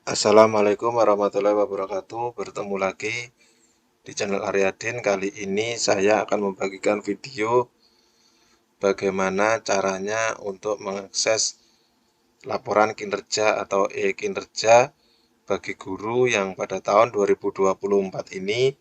Assalamualaikum warahmatullahi wabarakatuh. Bertemu lagi di channel Aryadin. Kali ini saya akan membagikan video bagaimana caranya untuk mengakses laporan kinerja atau e-kinerja bagi guru yang pada tahun 2024 ini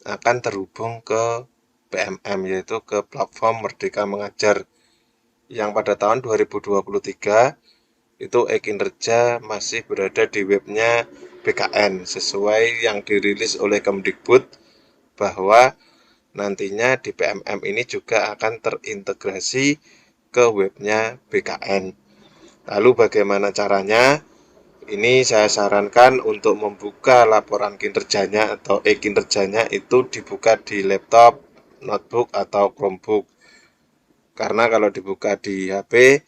akan terhubung ke PMM, yaitu ke platform Merdeka Mengajar, yang pada tahun 2023 itu e-kinerja masih berada di webnya BKN sesuai yang dirilis oleh Kemdikbud, bahwa nantinya di PMM ini juga akan terintegrasi ke webnya BKN. Lalu bagaimana caranya? Ini saya sarankan untuk membuka laporan kinerjanya atau e-kinerjanya itu dibuka di laptop, notebook, atau Chromebook. Karena kalau dibuka di HP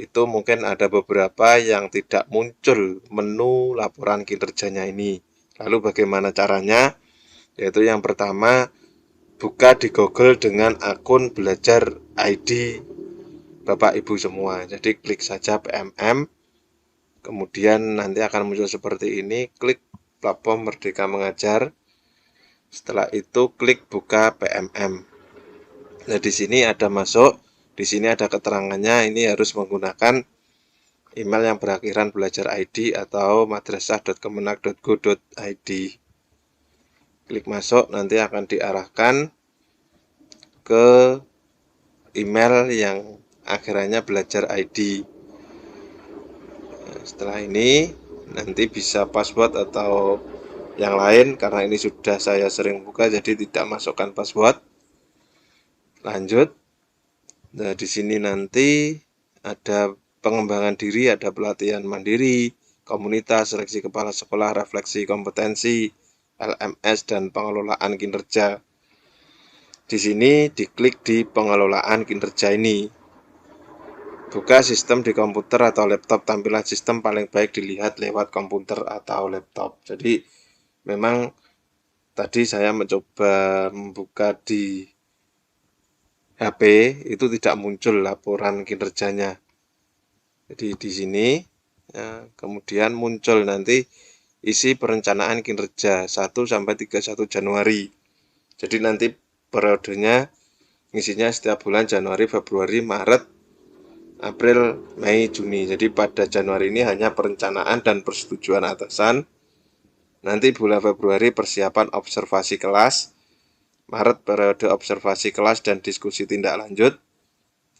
itu mungkin ada beberapa yang tidak muncul menu laporan kinerjanya ini. Lalu bagaimana caranya? Yaitu yang pertama, buka di Google dengan akun Belajar ID Bapak Ibu semua. Jadi klik saja PMM, kemudian nanti akan muncul seperti ini, klik platform Merdeka Mengajar. Setelah itu klik buka PMM. Nah, di sini ada masuk, di sini ada keterangannya, ini harus menggunakan email yang berakhiran belajar ID atau madrasah.kemenak.go.id. Klik masuk, nanti akan diarahkan ke email yang akhirannya belajar ID. Setelah ini nanti bisa password atau yang lain, karena ini sudah saya sering buka jadi tidak masukkan password. Lanjut. Nah, di sini nanti ada pengembangan diri, ada pelatihan mandiri, komunitas, seleksi kepala sekolah, refleksi kompetensi, LMS, dan pengelolaan kinerja. Di sini diklik di pengelolaan kinerja ini. Buka sistem di komputer atau laptop. Tampilan sistem paling baik dilihat lewat komputer atau laptop. Jadi memang tadi saya mencoba membuka di HP itu tidak muncul laporan kinerjanya. Jadi di sini ya, kemudian muncul nanti isi perencanaan kinerja 1 sampai 31 Januari. Jadi nanti periodenya ngisinya setiap bulan Januari, Februari, Maret, April, Mei, Juni. Jadi pada Januari ini hanya perencanaan dan persetujuan atasan. Nanti bulan Februari persiapan observasi kelas. Maret periode observasi kelas dan diskusi tindak lanjut.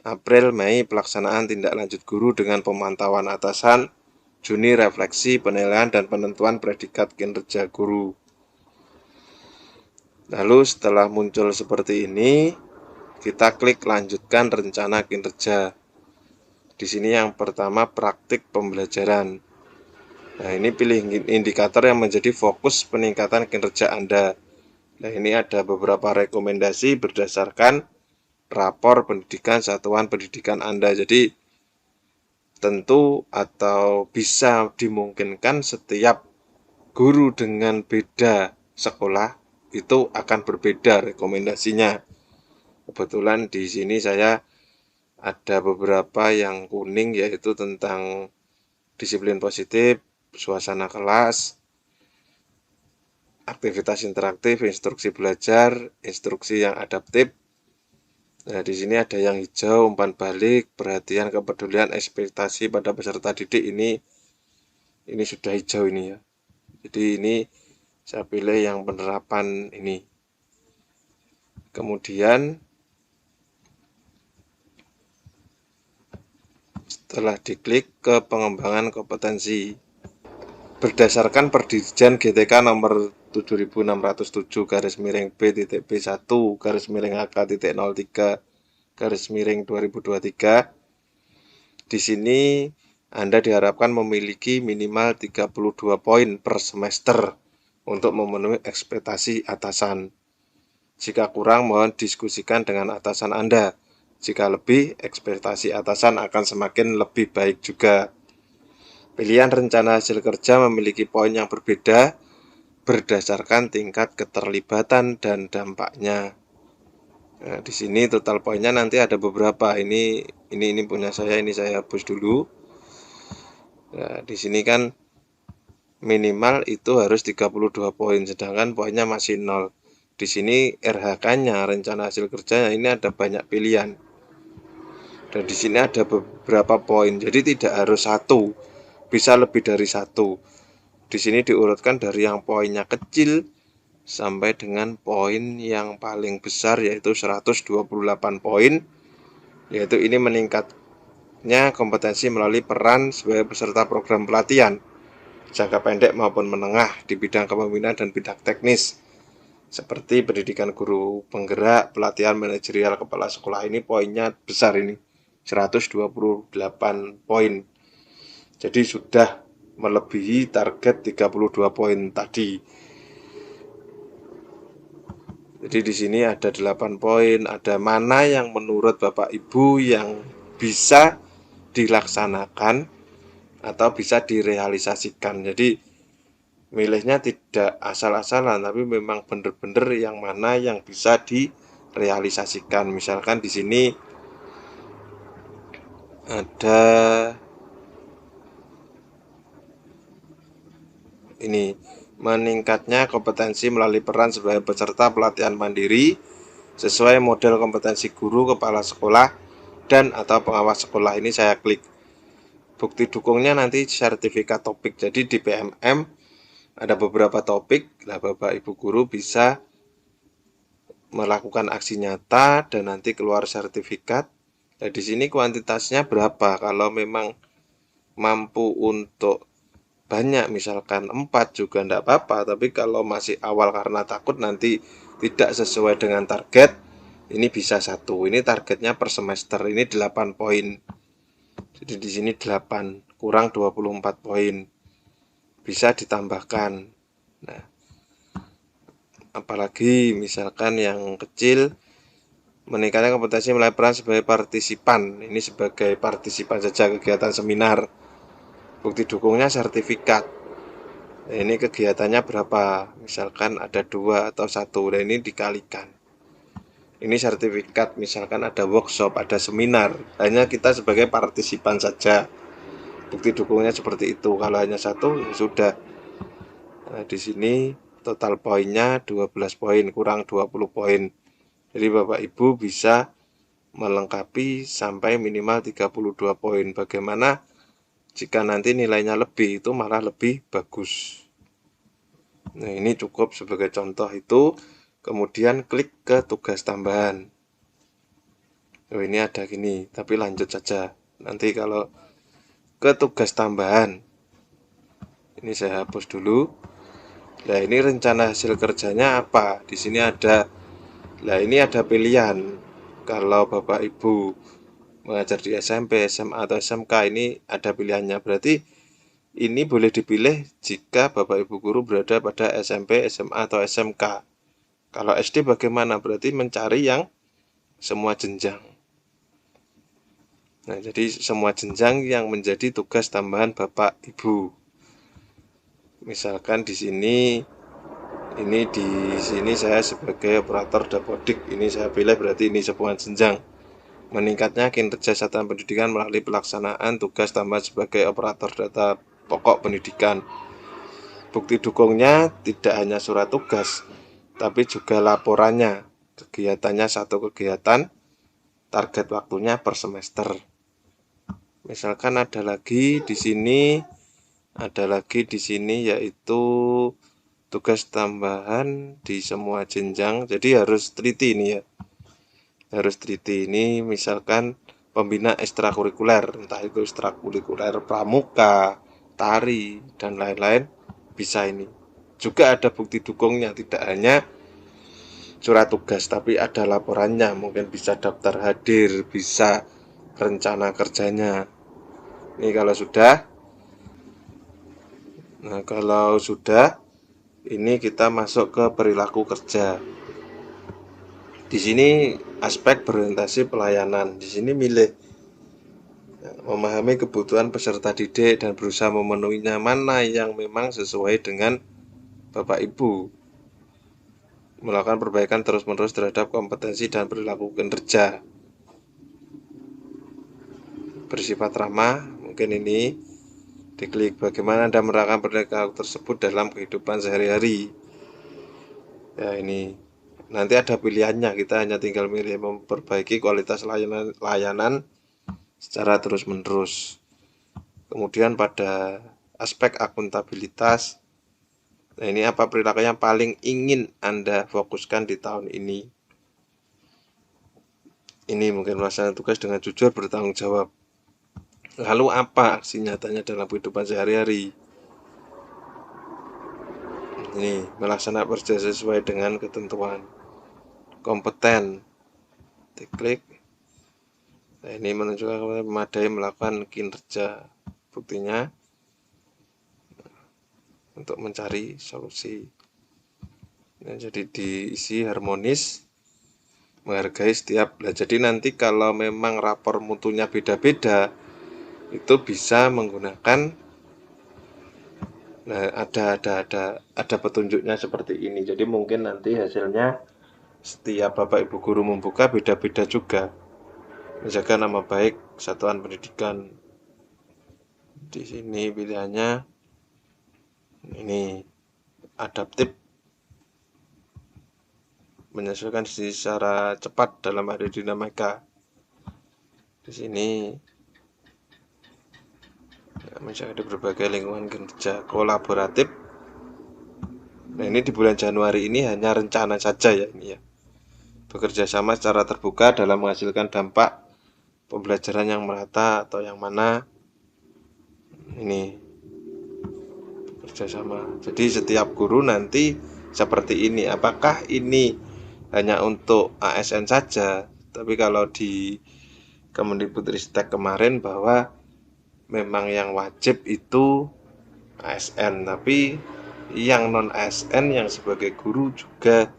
April, Mei pelaksanaan tindak lanjut guru dengan pemantauan atasan. Juni refleksi, penilaian, dan penentuan predikat kinerja guru. Lalu setelah muncul seperti ini, kita klik lanjutkan rencana kinerja. Di sini yang pertama praktik pembelajaran. Nah, ini pilih indikator yang menjadi fokus peningkatan kinerja Anda. Nah, ini ada beberapa rekomendasi berdasarkan rapor pendidikan satuan pendidikan Anda. Jadi tentu atau bisa dimungkinkan setiap guru dengan beda sekolah itu akan berbeda rekomendasinya. Kebetulan di sini saya ada beberapa yang kuning, yaitu tentang disiplin positif, suasana kelas, aktivitas interaktif, instruksi belajar, instruksi yang adaptif. Nah, di sini ada yang hijau, umpan balik, perhatian, kepedulian, ekspektasi pada peserta didik. Ini sudah hijau ini ya. Jadi ini saya pilih yang penerapan ini. Kemudian setelah diklik ke pengembangan kompetensi, berdasarkan Perdirjen GTK nomor 76B-B1-HK-03 di sini Anda diharapkan memiliki minimal 32 poin per semester untuk memenuhi ekspektasi atasan. Jika kurang, mohon diskusikan dengan atasan Anda. Jika lebih, ekspektasi atasan akan semakin lebih baik juga. Pilihan rencana hasil kerja memiliki poin yang berbeda berdasarkan tingkat keterlibatan dan dampaknya. Nah, di sini total poinnya nanti ada beberapa. Ini punya saya, ini saya hapus dulu. Nah, di sini kan minimal itu harus 32 poin, sedangkan poinnya masih 0. Di sini RHK-nya, rencana hasil kerjanya, ini ada banyak pilihan. Dan di sini ada beberapa poin, jadi tidak harus satu, bisa lebih dari satu. Di sini diurutkan dari yang poinnya kecil sampai dengan poin yang paling besar, yaitu 128 poin, yaitu ini meningkatnya kompetensi melalui peran sebagai peserta program pelatihan jangka pendek maupun menengah di bidang kepemimpinan dan bidang teknis seperti pendidikan guru penggerak, pelatihan manajerial kepala sekolah. Ini poinnya besar, ini 128 poin. Jadi sudah melebihi target 32 poin tadi. Jadi di sini ada 8 poin, ada mana yang menurut Bapak Ibu yang bisa dilaksanakan atau bisa direalisasikan. Jadi milihnya tidak asal-asalan, tapi memang benar-benar yang mana yang bisa direalisasikan. Misalkan di sini ada ini, meningkatnya kompetensi melalui peran sebagai peserta pelatihan mandiri sesuai model kompetensi guru, kepala sekolah, dan atau pengawas sekolah. Ini saya klik. Bukti dukungnya nanti sertifikat topik. Jadi di PMM ada beberapa topik. Nah, Bapak Ibu guru bisa melakukan aksi nyata dan nanti keluar sertifikat. Nah, di sini kuantitasnya berapa? Kalau memang mampu untuk banyak, misalkan 4 juga enggak apa-apa, tapi kalau masih awal karena takut nanti tidak sesuai dengan target, ini bisa 1. Ini targetnya per semester, ini 8 poin. Jadi di sini 8 kurang 24 poin. Bisa ditambahkan. Nah, apalagi misalkan yang kecil, meningkatnya kompetensi melalui peran sebagai partisipan. Ini sebagai partisipan saja kegiatan seminar. Bukti dukungnya sertifikat. Nah, ini kegiatannya berapa? Misalkan ada 2 atau 1. Nah, ini dikalikan. Ini sertifikat, misalkan ada workshop, ada seminar. Hanya kita sebagai partisipan saja. Bukti dukungnya seperti itu. Kalau hanya 1 ya sudah. Nah, di sini total poinnya 12 poin kurang 20 poin. Jadi Bapak Ibu bisa melengkapi sampai minimal 32 poin. Bagaimana jika nanti nilainya lebih, itu malah lebih bagus. Nah, ini cukup sebagai contoh itu. Kemudian klik ke tugas tambahan. Oh, ini ada gini, tapi lanjut saja. Nanti kalau ke tugas tambahan, ini saya hapus dulu. Nah, ini rencana hasil kerjanya apa? Di sini ada. Nah, ini ada pilihan. Kalau Bapak Ibu mengajar di SMP, SMA atau SMK, ini ada pilihannya. Berarti ini boleh dipilih jika Bapak Ibu guru berada pada SMP, SMA atau SMK. Kalau SD bagaimana? Berarti mencari yang semua jenjang. Nah, jadi semua jenjang yang menjadi tugas tambahan Bapak Ibu. Misalkan di sini, ini di sini saya sebagai operator dapodik, ini saya pilih, berarti ini sebuah jenjang. Meningkatnya kinerja satuan pendidikan melalui pelaksanaan tugas tambahan sebagai operator data pokok pendidikan. Bukti dukungnya tidak hanya surat tugas, tapi juga laporannya. Kegiatannya 1 kegiatan, target waktunya per semester. Misalkan ada lagi di sini, yaitu tugas tambahan di semua jenjang. Jadi harus teliti ini ya. Harus teliti ini, misalkan pembina ekstrakurikuler, entah itu ekstrakurikuler pramuka, tari, dan lain-lain, bisa ini. Juga ada bukti dukungnya, tidak hanya surat tugas, tapi ada laporannya. Mungkin bisa daftar hadir, bisa rencana kerjanya. Ini kalau sudah. Nah, kalau sudah, ini kita masuk ke perilaku kerja. Di sini aspek berorientasi pelayanan. Di sini milih memahami kebutuhan peserta didik dan berusaha memenuhinya, mana yang memang sesuai dengan Bapak Ibu. Melakukan perbaikan terus-menerus terhadap kompetensi dan perilaku kinerja. Bersifat ramah, mungkin ini Diklik bagaimana Anda menerapkan perilaku tersebut dalam kehidupan sehari-hari. Ya, ini nanti ada pilihannya, kita hanya tinggal milih memperbaiki kualitas layanan secara terus-menerus. Kemudian pada aspek akuntabilitas, nah ini apa perilaku yang paling ingin Anda fokuskan di tahun ini. Ini mungkin melaksanakan tugas dengan jujur bertanggung jawab. Lalu apa aksi nyatanya dalam kehidupan sehari-hari? Ini melaksanakan kerja sesuai dengan ketentuan. Kompeten, diklik. Nah, ini menunjukkan memadai melakukan kinerja. Buktinya untuk mencari solusi. Nah, jadi diisi harmonis, menghargai setiap. Nah, jadi nanti kalau memang rapor mutunya beda-beda, itu bisa menggunakan. Nah, ada petunjuknya seperti ini. Jadi mungkin nanti hasilnya setiap Bapak Ibu guru membuka beda-beda juga. Menjaga nama baik satuan pendidikan. Di sini pilihannya ini adaptif, menyesuaikan secara cepat dalam hari dinamika. Di sini menjadi berbagai lingkungan kerja kolaboratif. Nah, ini di bulan Januari ini hanya rencana saja ya ini ya. Bekerja sama secara terbuka dalam menghasilkan dampak pembelajaran yang merata atau yang mana. Ini bekerja sama. Jadi setiap guru nanti seperti ini. Apakah ini hanya untuk ASN saja? Tapi kalau di Kemendikbudristek kemarin bahwa memang yang wajib itu ASN, tapi yang non ASN yang sebagai guru juga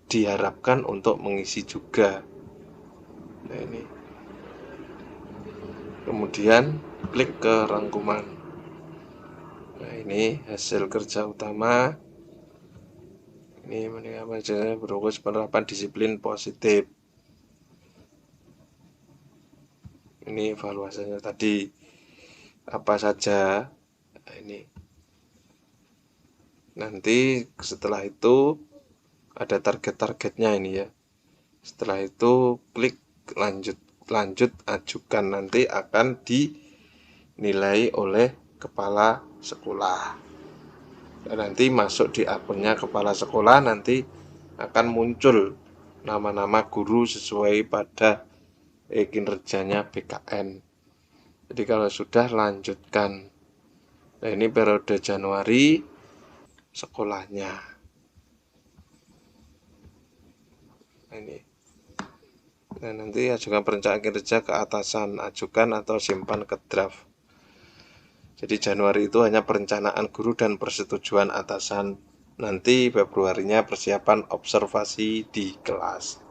diharapkan untuk mengisi juga. Nah, ini kemudian klik ke rangkuman. Nah, ini hasil kerja utama. Ini meningkatkan berfokus penerapan disiplin positif. Ini evaluasinya tadi apa saja. Nah, ini nanti setelah itu ada target-targetnya ini ya. Setelah itu klik lanjut ajukan, nanti akan dinilai oleh kepala sekolah. Dan nanti masuk di akunnya kepala sekolah, nanti akan muncul nama-nama guru sesuai pada kinerjanya BKN. Jadi kalau sudah lanjutkan. Nah, ini periode Januari sekolahnya. Nah, ini. Nah, nanti ajukan perencanaan kinerja ke atasan, ajukan atau simpan ke draft. Jadi Januari itu hanya perencanaan guru dan persetujuan atasan. Nanti Februarinya persiapan observasi di kelas.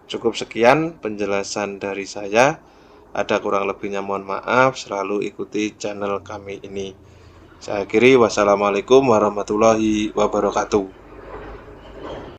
Cukup sekian penjelasan dari saya. Ada kurang lebihnya mohon maaf. Selalu ikuti channel kami ini. Saya akhiri, wassalamualaikum warahmatullahi wabarakatuh.